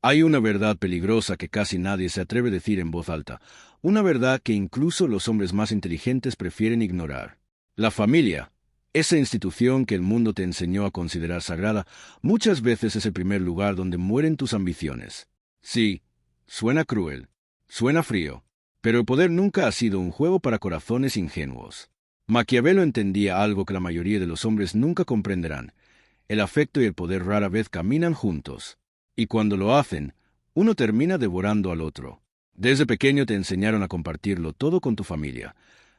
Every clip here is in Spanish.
Hay una verdad peligrosa que casi nadie se atreve a decir en voz alta, una verdad que incluso los hombres más inteligentes prefieren ignorar. La familia, esa institución que el mundo te enseñó a considerar sagrada, muchas veces es el primer lugar donde mueren tus ambiciones. Sí, suena cruel, suena frío, pero el poder nunca ha sido un juego para corazones ingenuos. Maquiavelo entendía algo que la mayoría de los hombres nunca comprenderán. El afecto y el poder rara vez caminan juntos. Y cuando lo hacen, uno termina devorando al otro. Desde pequeño te enseñaron a compartirlo todo con tu familia.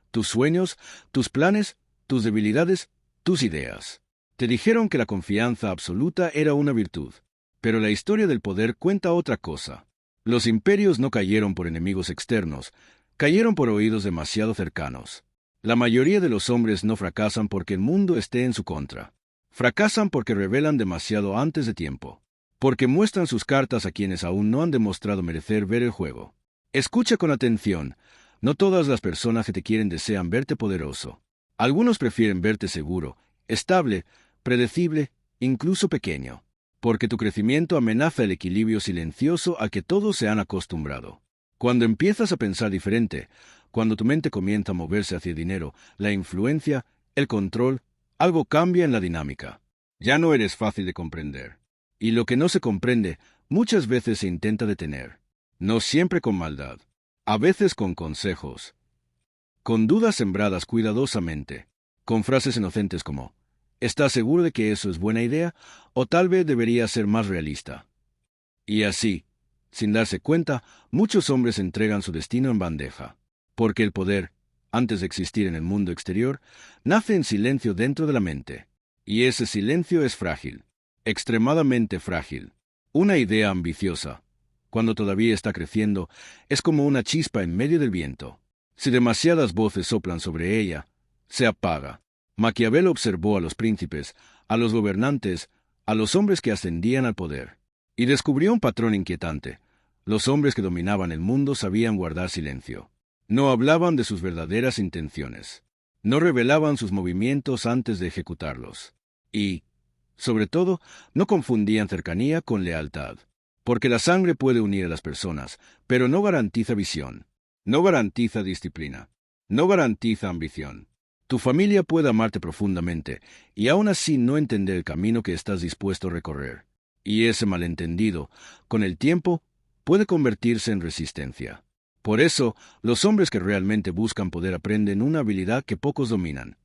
Tus sueños, tus planes, tus debilidades, tus ideas. Te dijeron que la confianza absoluta era una virtud. Pero la historia del poder cuenta otra cosa. Los imperios no cayeron por enemigos externos, cayeron por oídos demasiado cercanos. La mayoría de los hombres no fracasan porque el mundo esté en su contra. Fracasan porque revelan demasiado antes de tiempo. Porque muestran sus cartas a quienes aún no han demostrado merecer ver el juego. Escucha con atención. No todas las personas que te quieren desean verte poderoso. Algunos prefieren verte seguro, estable, predecible, incluso pequeño. Porque tu crecimiento amenaza el equilibrio silencioso al que todos se han acostumbrado. Cuando empiezas a pensar diferente, cuando tu mente comienza a moverse hacia el dinero, la influencia, el control, algo cambia en la dinámica. Ya no eres fácil de comprender. Y lo que no se comprende, muchas veces se intenta detener. No siempre con maldad. A veces con consejos. Con dudas sembradas cuidadosamente. Con frases inocentes como, ¿estás seguro de que eso es buena idea? O tal vez debería ser más realista. Y así, sin darse cuenta, muchos hombres entregan su destino en bandeja. Porque el poder, antes de existir en el mundo exterior, nace en silencio dentro de la mente. Y ese silencio es frágil. Extremadamente frágil. Una idea ambiciosa, cuando todavía está creciendo, es como una chispa en medio del viento. Si demasiadas voces soplan sobre ella, se apaga. Maquiavelo observó a los príncipes, a los gobernantes, a los hombres que ascendían al poder, y descubrió un patrón inquietante. Los hombres que dominaban el mundo sabían guardar silencio. No hablaban de sus verdaderas intenciones. No revelaban sus movimientos antes de ejecutarlos. Y, sobre todo, no confundían cercanía con lealtad. Porque la sangre puede unir a las personas, pero no garantiza visión. No garantiza disciplina. No garantiza ambición. Tu familia puede amarte profundamente, y aún así no entender el camino que estás dispuesto a recorrer. Y ese malentendido, con el tiempo, puede convertirse en resistencia. Por eso, los hombres que realmente buscan poder aprenden una habilidad que pocos dominan: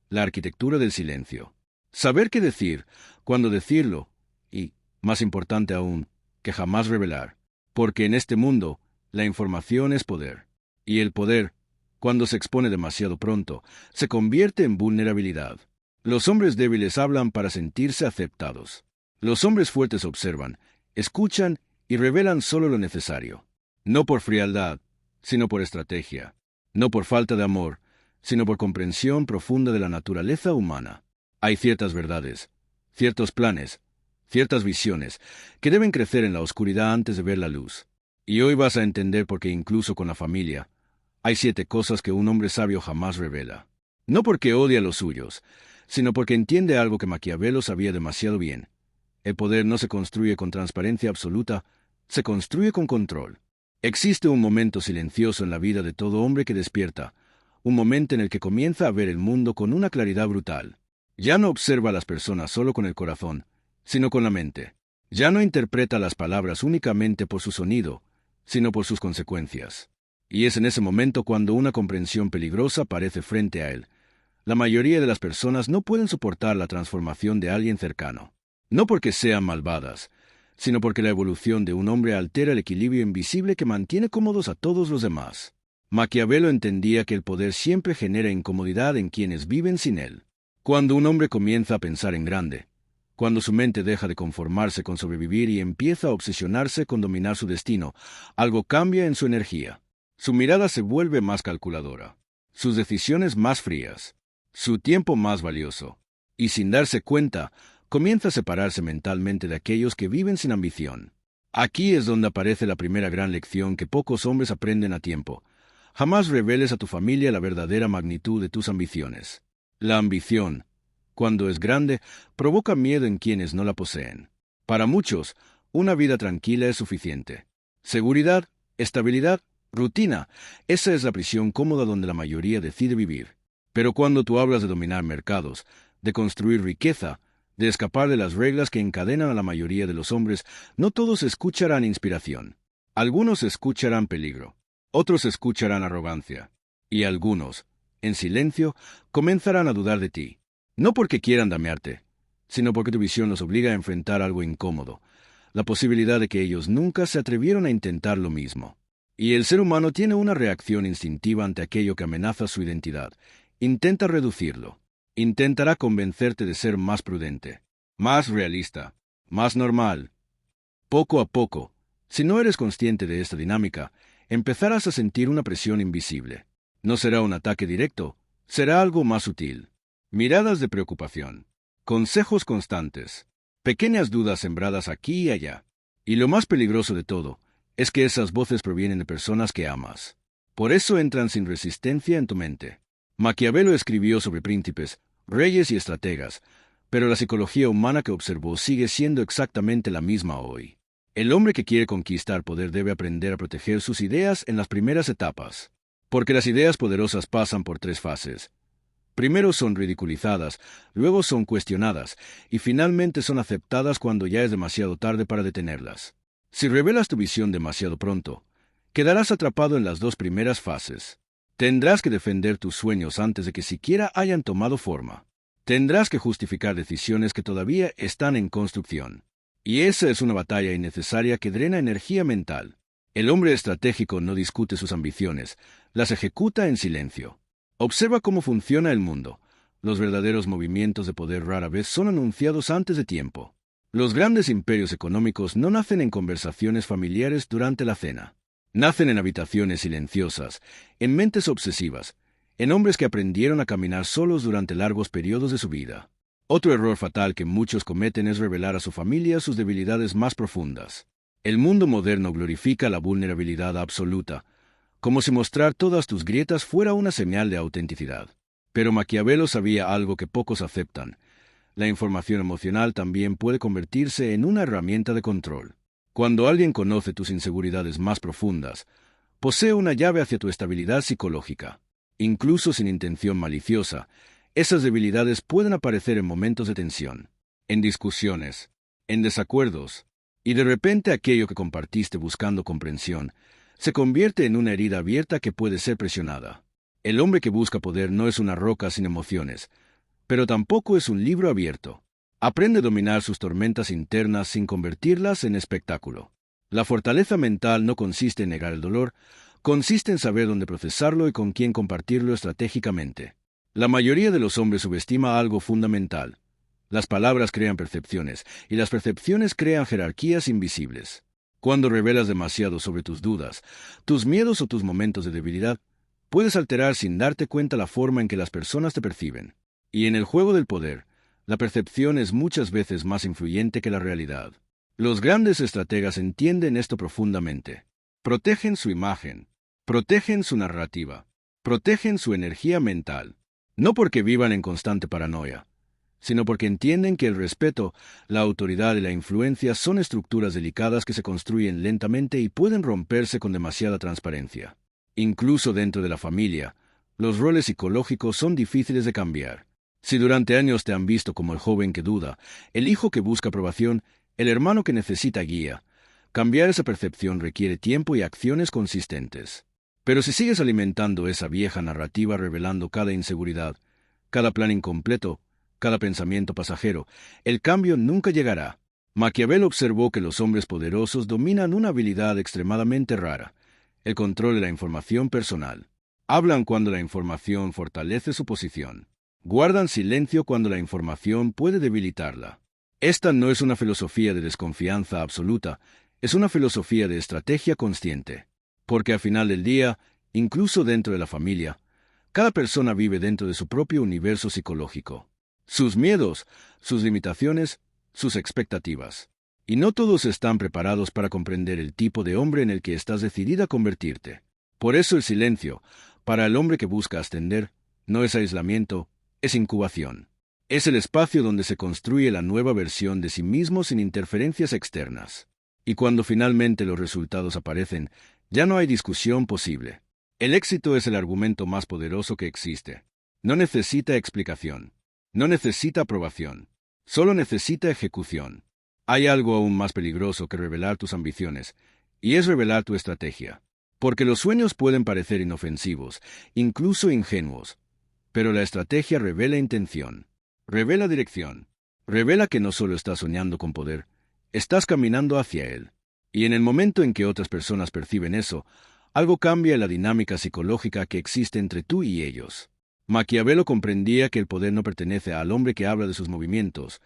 la arquitectura del silencio. Saber qué decir, cuándo decirlo, y, más importante aún, que jamás revelar. Porque en este mundo, la información es poder. Y el poder, cuando se expone demasiado pronto, se convierte en vulnerabilidad. Los hombres débiles hablan para sentirse aceptados. Los hombres fuertes observan, escuchan y revelan solo lo necesario. No por frialdad, sino por estrategia. No por falta de amor, sino por comprensión profunda de la naturaleza humana. Hay ciertas verdades, ciertos planes, ciertas visiones, que deben crecer en la oscuridad antes de ver la luz. Y hoy vas a entender por qué incluso con la familia, hay 7 cosas que un hombre sabio jamás revela. No porque odia a los suyos, sino porque entiende algo que Maquiavelo sabía demasiado bien. El poder no se construye con transparencia absoluta, se construye con control. Existe un momento silencioso en la vida de todo hombre que despierta, un momento en el que comienza a ver el mundo con una claridad brutal. Ya no observa a las personas solo con el corazón, sino con la mente. Ya no interpreta las palabras únicamente por su sonido, sino por sus consecuencias. Y es en ese momento cuando una comprensión peligrosa aparece frente a él. La mayoría de las personas no pueden soportar la transformación de alguien cercano. No porque sean malvadas, sino porque la evolución de un hombre altera el equilibrio invisible que mantiene cómodos a todos los demás. Maquiavelo entendía que el poder siempre genera incomodidad en quienes viven sin él. Cuando un hombre comienza a pensar en grande, cuando su mente deja de conformarse con sobrevivir y empieza a obsesionarse con dominar su destino, algo cambia en su energía. Su mirada se vuelve más calculadora, sus decisiones más frías, su tiempo más valioso, y sin darse cuenta, comienza a separarse mentalmente de aquellos que viven sin ambición. Aquí es donde aparece la primera gran lección que pocos hombres aprenden a tiempo. Jamás reveles a tu familia la verdadera magnitud de tus ambiciones. La ambición, cuando es grande, provoca miedo en quienes no la poseen. Para muchos, Una vida tranquila es suficiente. Seguridad, estabilidad, rutina, esa es la prisión cómoda donde la mayoría decide vivir. Pero cuando tú hablas de dominar mercados, de construir riqueza, de escapar de las reglas que encadenan a la mayoría de los hombres, no todos escucharán inspiración. Algunos escucharán peligro, otros escucharán arrogancia, y algunos, en silencio, comenzarán a dudar de ti. No porque quieran damearte, sino porque tu visión los obliga a enfrentar algo incómodo, la posibilidad de que ellos nunca se atrevieron a intentar lo mismo. Y el ser humano tiene una reacción instintiva ante aquello que amenaza su identidad. Intenta reducirlo. Intentará convencerte de ser más prudente, más realista, más normal. Poco a poco, si no eres consciente de esta dinámica, empezarás a sentir una presión invisible. No será un ataque directo, será algo más sutil. Miradas de preocupación, consejos constantes, pequeñas dudas sembradas aquí y allá. Y lo más peligroso de todo es que esas voces provienen de personas que amas. Por eso entran sin resistencia en tu mente. Maquiavelo escribió sobre príncipes, reyes y estrategas, pero la psicología humana que observó sigue siendo exactamente la misma hoy. El hombre que quiere conquistar poder debe aprender a proteger sus ideas en las primeras etapas, porque las ideas poderosas pasan por 3 fases. Primero son ridiculizadas, luego son cuestionadas, y finalmente son aceptadas cuando ya es demasiado tarde para detenerlas. Si revelas tu visión demasiado pronto, quedarás atrapado en las 2 primeras fases. Tendrás que defender tus sueños antes de que siquiera hayan tomado forma. Tendrás que justificar decisiones que todavía están en construcción. Y esa es una batalla innecesaria que drena energía mental. El hombre estratégico no discute sus ambiciones, las ejecuta en silencio. Observa cómo funciona el mundo. Los verdaderos movimientos de poder rara vez son anunciados antes de tiempo. Los grandes imperios económicos no nacen en conversaciones familiares durante la cena. Nacen en habitaciones silenciosas, en mentes obsesivas, en hombres que aprendieron a caminar solos durante largos periodos de su vida. Otro error fatal que muchos cometen es revelar a su familia sus debilidades más profundas. El mundo moderno glorifica la vulnerabilidad absoluta, como si mostrar todas tus grietas fuera una señal de autenticidad. Pero Maquiavelo sabía algo que pocos aceptan. La información emocional también puede convertirse en una herramienta de control. Cuando alguien conoce tus inseguridades más profundas, posee una llave hacia tu estabilidad psicológica. Incluso sin intención maliciosa, esas debilidades pueden aparecer en momentos de tensión, en discusiones, en desacuerdos, y de repente aquello que compartiste buscando comprensión se convierte en una herida abierta que puede ser presionada. El hombre que busca poder no es una roca sin emociones, pero tampoco es un libro abierto. Aprende a dominar sus tormentas internas sin convertirlas en espectáculo. La fortaleza mental no consiste en negar el dolor, consiste en saber dónde procesarlo y con quién compartirlo estratégicamente. La mayoría de los hombres subestima algo fundamental. Las palabras crean percepciones, y las percepciones crean jerarquías invisibles. Cuando revelas demasiado sobre tus dudas, tus miedos o tus momentos de debilidad, puedes alterar sin darte cuenta la forma en que las personas te perciben. Y en el juego del poder, la percepción es muchas veces más influyente que la realidad. Los grandes estrategas entienden esto profundamente. Protegen su imagen, protegen su narrativa, protegen su energía mental. No porque vivan en constante paranoia, sino porque entienden que el respeto, la autoridad y la influencia son estructuras delicadas que se construyen lentamente y pueden romperse con demasiada transparencia. Incluso dentro de la familia, los roles psicológicos son difíciles de cambiar. Si durante años te han visto como el joven que duda, el hijo que busca aprobación, el hermano que necesita guía, cambiar esa percepción requiere tiempo y acciones consistentes. Pero si sigues alimentando esa vieja narrativa revelando cada inseguridad, cada plan incompleto, cada pensamiento pasajero, el cambio nunca llegará. Maquiavelo observó que los hombres poderosos dominan una habilidad extremadamente rara, el control de la información personal. Hablan cuando la información fortalece su posición. Guardan silencio cuando la información puede debilitarla. Esta no es una filosofía de desconfianza absoluta, es una filosofía de estrategia consciente. Porque al final del día, incluso dentro de la familia, cada persona vive dentro de su propio universo psicológico. Sus miedos, sus limitaciones, sus expectativas. Y no todos están preparados para comprender el tipo de hombre en el que estás decidida a convertirte. Por eso el silencio, para el hombre que busca ascender, no es aislamiento, es incubación. Es el espacio donde se construye la nueva versión de sí mismo sin interferencias externas. Y cuando finalmente los resultados aparecen, ya no hay discusión posible. El éxito es el argumento más poderoso que existe. No necesita explicación. No necesita aprobación. Solo necesita ejecución. Hay algo aún más peligroso que revelar tus ambiciones, y es revelar tu estrategia. Porque los sueños pueden parecer inofensivos, incluso ingenuos, pero la estrategia revela intención, revela dirección, revela que no solo estás soñando con poder, estás caminando hacia él. Y en el momento en que otras personas perciben eso, algo cambia en la dinámica psicológica que existe entre tú y ellos. Maquiavelo comprendía que el poder no pertenece al hombre que habla de sus movimientos,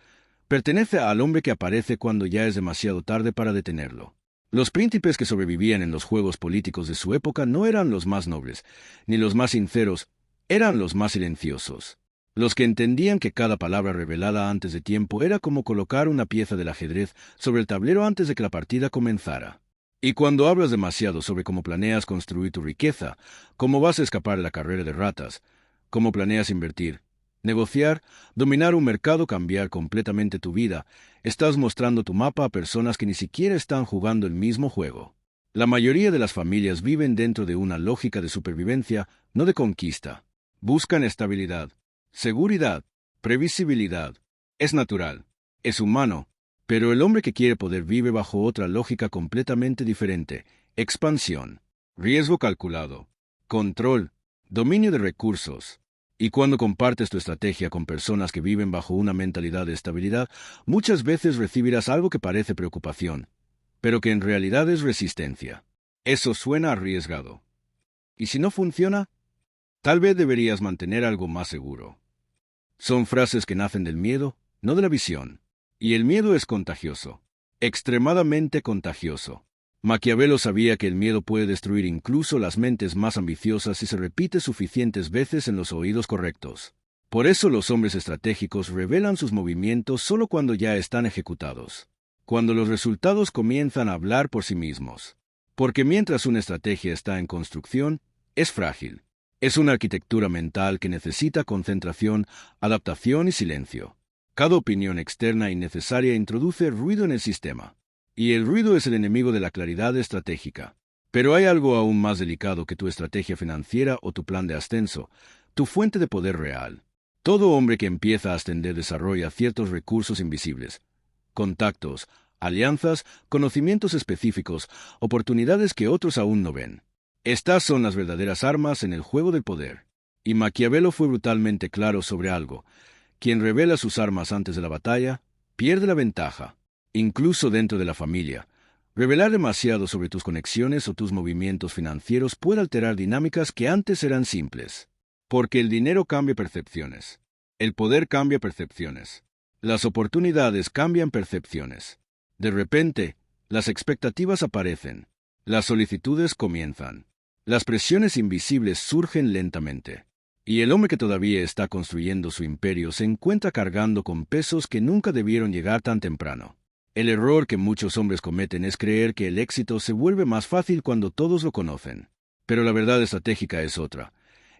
pertenece al hombre que aparece cuando ya es demasiado tarde para detenerlo. Los príncipes que sobrevivían en los juegos políticos de su época no eran los más nobles, ni los más sinceros, eran los más silenciosos. Los que entendían que cada palabra revelada antes de tiempo era como colocar una pieza del ajedrez sobre el tablero antes de que la partida comenzara. Y cuando hablas demasiado sobre cómo planeas construir tu riqueza, cómo vas a escapar de la carrera de ratas, cómo planeas invertir, negociar, dominar un mercado, cambiar completamente tu vida, estás mostrando tu mapa a personas que ni siquiera están jugando el mismo juego. La mayoría de las familias viven dentro de una lógica de supervivencia, no de conquista. Buscan estabilidad, seguridad, previsibilidad. Es natural, es humano, pero el hombre que quiere poder vive bajo otra lógica completamente diferente: expansión, riesgo calculado, control, dominio de recursos. Y cuando compartes tu estrategia con personas que viven bajo una mentalidad de estabilidad, muchas veces recibirás algo que parece preocupación, pero que en realidad es resistencia. Eso suena arriesgado. ¿Y si no funciona? Tal vez deberías mantener algo más seguro. Son frases que nacen del miedo, no de la visión. Y el miedo es contagioso, extremadamente contagioso. Maquiavelo sabía que el miedo puede destruir incluso las mentes más ambiciosas si se repite suficientes veces en los oídos correctos. Por eso los hombres estratégicos revelan sus movimientos solo cuando ya están ejecutados, cuando los resultados comienzan a hablar por sí mismos. Porque mientras una estrategia está en construcción, es frágil. Es una arquitectura mental que necesita concentración, adaptación y silencio. Cada opinión externa innecesaria introduce ruido en el sistema. Y el ruido es el enemigo de la claridad estratégica. Pero hay algo aún más delicado que tu estrategia financiera o tu plan de ascenso, tu fuente de poder real. Todo hombre que empieza a ascender desarrolla ciertos recursos invisibles: contactos, alianzas, conocimientos específicos, oportunidades que otros aún no ven. Estas son las verdaderas armas en el juego del poder. Y Maquiavelo fue brutalmente claro sobre algo: quien revela sus armas antes de la batalla, pierde la ventaja. Incluso dentro de la familia, revelar demasiado sobre tus conexiones o tus movimientos financieros puede alterar dinámicas que antes eran simples. Porque el dinero cambia percepciones. El poder cambia percepciones. Las oportunidades cambian percepciones. De repente, las expectativas aparecen. Las solicitudes comienzan. Las presiones invisibles surgen lentamente. Y el hombre que todavía está construyendo su imperio se encuentra cargando con pesos que nunca debieron llegar tan temprano. El error que muchos hombres cometen es creer que el éxito se vuelve más fácil cuando todos lo conocen. Pero la verdad estratégica es otra.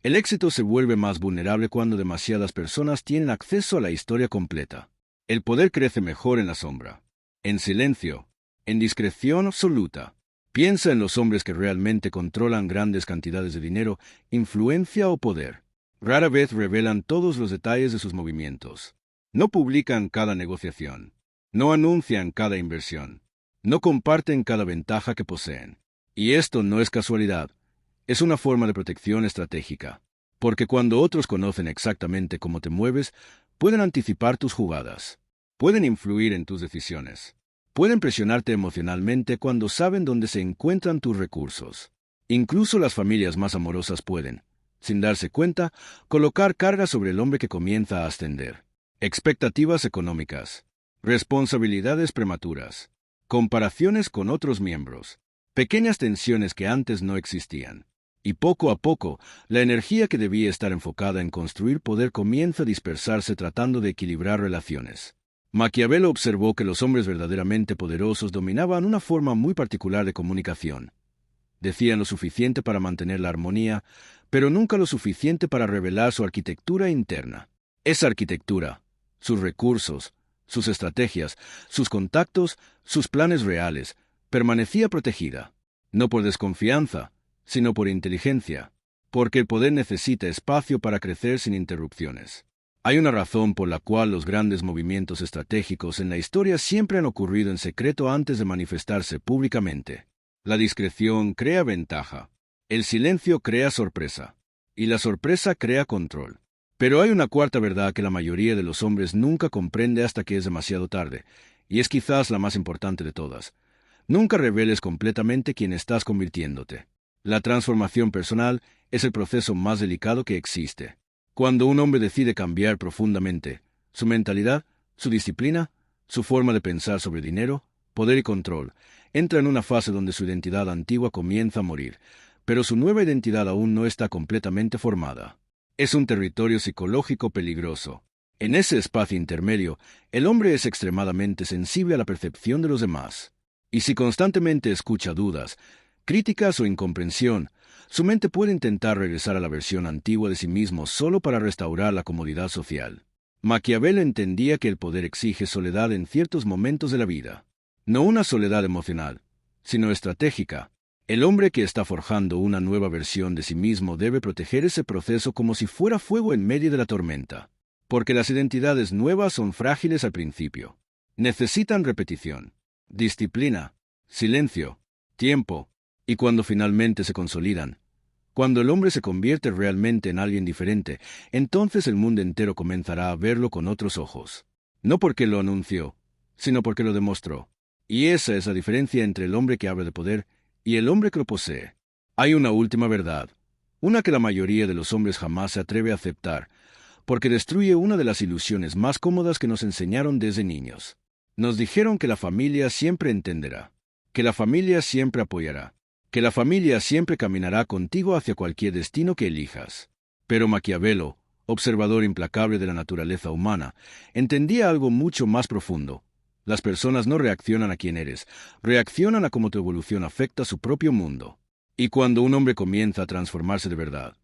El éxito se vuelve más vulnerable cuando demasiadas personas tienen acceso a la historia completa. El poder crece mejor en la sombra, en silencio, en discreción absoluta. Piensa en los hombres que realmente controlan grandes cantidades de dinero, influencia o poder. Rara vez revelan todos los detalles de sus movimientos. No publican cada negociación. No anuncian cada inversión. No comparten cada ventaja que poseen. Y esto no es casualidad. Es una forma de protección estratégica. Porque cuando otros conocen exactamente cómo te mueves, pueden anticipar tus jugadas. Pueden influir en tus decisiones. Pueden presionarte emocionalmente cuando saben dónde se encuentran tus recursos. Incluso las familias más amorosas pueden, sin darse cuenta, colocar carga sobre el hombre que comienza a ascender. Expectativas económicas. Responsabilidades prematuras, comparaciones con otros miembros, pequeñas tensiones que antes no existían. Y poco a poco, la energía que debía estar enfocada en construir poder comienza a dispersarse tratando de equilibrar relaciones. Maquiavelo observó que los hombres verdaderamente poderosos dominaban una forma muy particular de comunicación. Decían lo suficiente para mantener la armonía, pero nunca lo suficiente para revelar su arquitectura interna. Esa arquitectura, sus recursos, sus estrategias, sus contactos, sus planes reales, permanecía protegida, no por desconfianza, sino por inteligencia, porque el poder necesita espacio para crecer sin interrupciones. Hay una razón por la cual los grandes movimientos estratégicos en la historia siempre han ocurrido en secreto antes de manifestarse públicamente. La discreción crea ventaja, el silencio crea sorpresa, y la sorpresa crea control. Pero hay una cuarta verdad que la mayoría de los hombres nunca comprende hasta que es demasiado tarde, y es quizás la más importante de todas. Nunca reveles completamente quién estás convirtiéndote. La transformación personal es el proceso más delicado que existe. Cuando un hombre decide cambiar profundamente su mentalidad, su disciplina, su forma de pensar sobre dinero, poder y control, entra en una fase donde su identidad antigua comienza a morir, pero su nueva identidad aún no está completamente formada. Es un territorio psicológico peligroso. En ese espacio intermedio, el hombre es extremadamente sensible a la percepción de los demás. Y si constantemente escucha dudas, críticas o incomprensión, su mente puede intentar regresar a la versión antigua de sí mismo solo para restaurar la comodidad social. Maquiavelo entendía que el poder exige soledad en ciertos momentos de la vida. No una soledad emocional, sino estratégica. El hombre que está forjando una nueva versión de sí mismo debe proteger ese proceso como si fuera fuego en medio de la tormenta. Porque las identidades nuevas son frágiles al principio. Necesitan repetición, disciplina, silencio, tiempo, y cuando finalmente se consolidan, cuando el hombre se convierte realmente en alguien diferente, entonces el mundo entero comenzará a verlo con otros ojos. No porque lo anunció, sino porque lo demostró. Y esa es la diferencia entre el hombre que habla de poder y el hombre que lo posee. Hay una última verdad, una que la mayoría de los hombres jamás se atreve a aceptar, porque destruye una de las ilusiones más cómodas que nos enseñaron desde niños. Nos dijeron que la familia siempre entenderá, que la familia siempre apoyará, que la familia siempre caminará contigo hacia cualquier destino que elijas. Pero Maquiavelo, observador implacable de la naturaleza humana, entendía algo mucho más profundo. Las personas no reaccionan a quién eres, reaccionan a cómo tu evolución afecta su propio mundo. Y cuando un hombre comienza a transformarse de verdad,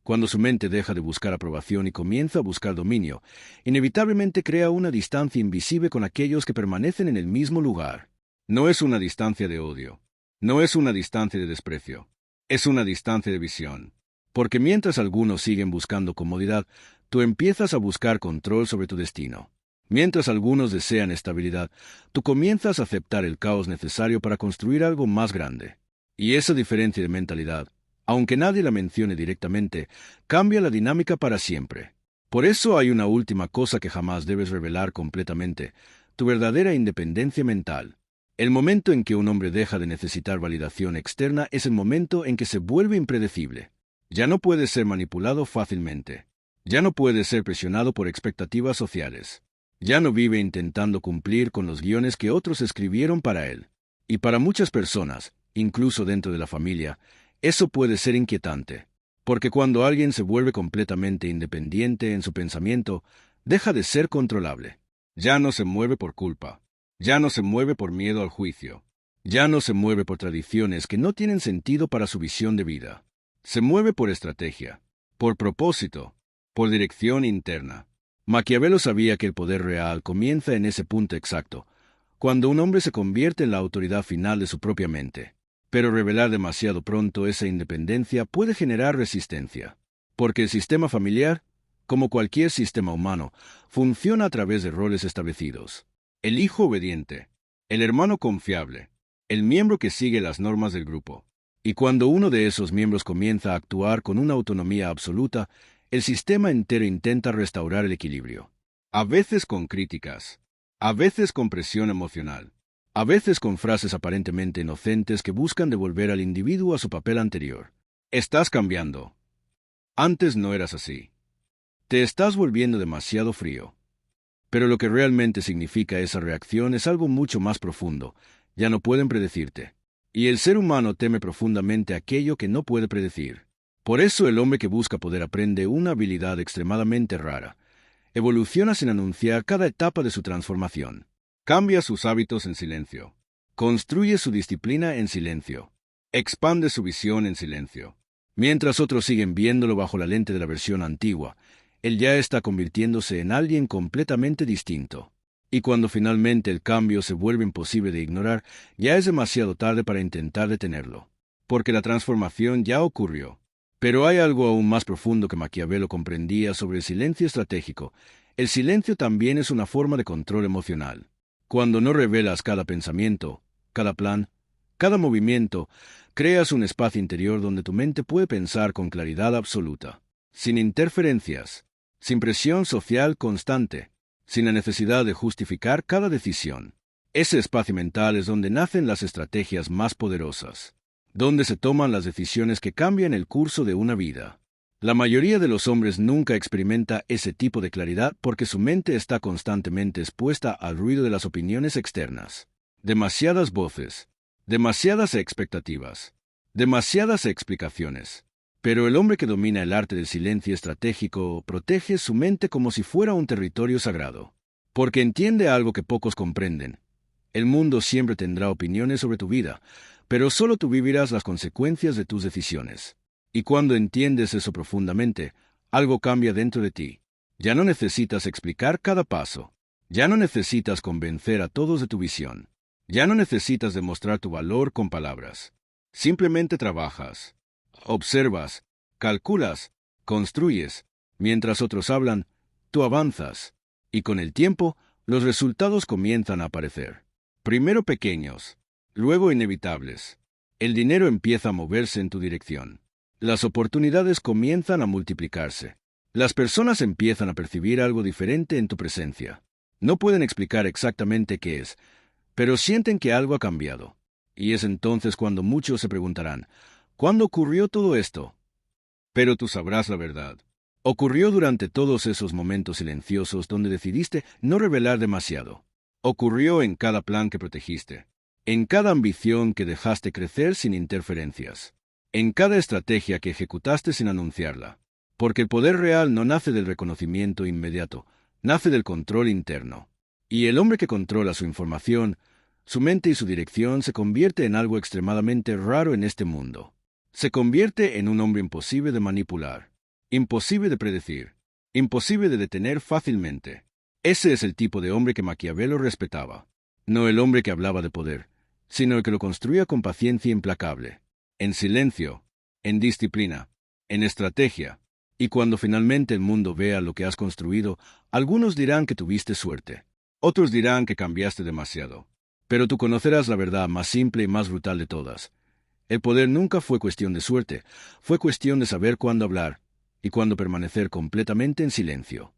cuando su mente deja de buscar aprobación y comienza a buscar dominio, inevitablemente crea una distancia invisible con aquellos que permanecen en el mismo lugar. No es una distancia de odio. No es una distancia de desprecio, es una distancia de visión. Porque mientras algunos siguen buscando comodidad, tú empiezas a buscar control sobre tu destino. Mientras algunos desean estabilidad, tú comienzas a aceptar el caos necesario para construir algo más grande. Y esa diferencia de mentalidad, aunque nadie la mencione directamente, cambia la dinámica para siempre. Por eso hay una última cosa que jamás debes revelar completamente, tu verdadera independencia mental. El momento en que un hombre deja de necesitar validación externa es el momento en que se vuelve impredecible. Ya no puede ser manipulado fácilmente. Ya no puede ser presionado por expectativas sociales. Ya no vive intentando cumplir con los guiones que otros escribieron para él. Y para muchas personas, incluso dentro de la familia, eso puede ser inquietante. Porque cuando alguien se vuelve completamente independiente en su pensamiento, deja de ser controlable. Ya no se mueve por culpa. Ya no se mueve por miedo al juicio. Ya no se mueve por tradiciones que no tienen sentido para su visión de vida. Se mueve por estrategia, por propósito, por dirección interna. Maquiavelo sabía que el poder real comienza en ese punto exacto, cuando un hombre se convierte en la autoridad final de su propia mente. Pero revelar demasiado pronto esa independencia puede generar resistencia. Porque el sistema familiar, como cualquier sistema humano, funciona a través de roles establecidos. El hijo obediente, el hermano confiable, el miembro que sigue las normas del grupo. Y cuando uno de esos miembros comienza a actuar con una autonomía absoluta, el sistema entero intenta restaurar el equilibrio. A veces con críticas, a veces con presión emocional, a veces con frases aparentemente inocentes que buscan devolver al individuo a su papel anterior. Estás cambiando. Antes no eras así. Te estás volviendo demasiado frío. Pero lo que realmente significa esa reacción es algo mucho más profundo. Ya no pueden predecirte. Y el ser humano teme profundamente aquello que no puede predecir. Por eso el hombre que busca poder aprende una habilidad extremadamente rara. Evoluciona sin anunciar cada etapa de su transformación. Cambia sus hábitos en silencio. Construye su disciplina en silencio. Expande su visión en silencio. Mientras otros siguen viéndolo bajo la lente de la versión antigua, él ya está convirtiéndose en alguien completamente distinto. Y cuando finalmente el cambio se vuelve imposible de ignorar, ya es demasiado tarde para intentar detenerlo, porque la transformación ya ocurrió. Pero hay algo aún más profundo que Maquiavelo comprendía sobre el silencio estratégico. El silencio también es una forma de control emocional. Cuando no revelas cada pensamiento, cada plan, cada movimiento, creas un espacio interior donde tu mente puede pensar con claridad absoluta, sin interferencias, sin presión social constante, sin la necesidad de justificar cada decisión. Ese espacio mental es donde nacen las estrategias más poderosas, donde se toman las decisiones que cambian el curso de una vida. La mayoría de los hombres nunca experimenta ese tipo de claridad porque su mente está constantemente expuesta al ruido de las opiniones externas. Demasiadas voces, demasiadas expectativas, demasiadas explicaciones. Pero el hombre que domina el arte del silencio estratégico protege su mente como si fuera un territorio sagrado, porque entiende algo que pocos comprenden. El mundo siempre tendrá opiniones sobre tu vida, pero solo tú vivirás las consecuencias de tus decisiones. Y cuando entiendes eso profundamente, algo cambia dentro de ti. Ya no necesitas explicar cada paso. Ya no necesitas convencer a todos de tu visión. Ya no necesitas demostrar tu valor con palabras. Simplemente trabajas, observas, calculas, construyes. Mientras otros hablan, tú avanzas. Y con el tiempo, los resultados comienzan a aparecer. Primero pequeños, luego inevitables. El dinero empieza a moverse en tu dirección. Las oportunidades comienzan a multiplicarse. Las personas empiezan a percibir algo diferente en tu presencia. No pueden explicar exactamente qué es, pero sienten que algo ha cambiado. Y es entonces cuando muchos se preguntarán, ¿cuándo ocurrió todo esto? Pero tú sabrás la verdad. Ocurrió durante todos esos momentos silenciosos donde decidiste no revelar demasiado. Ocurrió en cada plan que protegiste, en cada ambición que dejaste crecer sin interferencias, en cada estrategia que ejecutaste sin anunciarla. Porque el poder real no nace del reconocimiento inmediato, nace del control interno. Y el hombre que controla su información, su mente y su dirección se convierte en algo extremadamente raro en este mundo. Se convierte en un hombre imposible de manipular, imposible de predecir, imposible de detener fácilmente. Ese es el tipo de hombre que Maquiavelo respetaba. No el hombre que hablaba de poder, sino el que lo construía con paciencia implacable, en silencio, en disciplina, en estrategia. Y cuando finalmente el mundo vea lo que has construido, algunos dirán que tuviste suerte. Otros dirán que cambiaste demasiado. Pero tú conocerás la verdad más simple y más brutal de todas. El poder nunca fue cuestión de suerte, fue cuestión de saber cuándo hablar y cuándo permanecer completamente en silencio.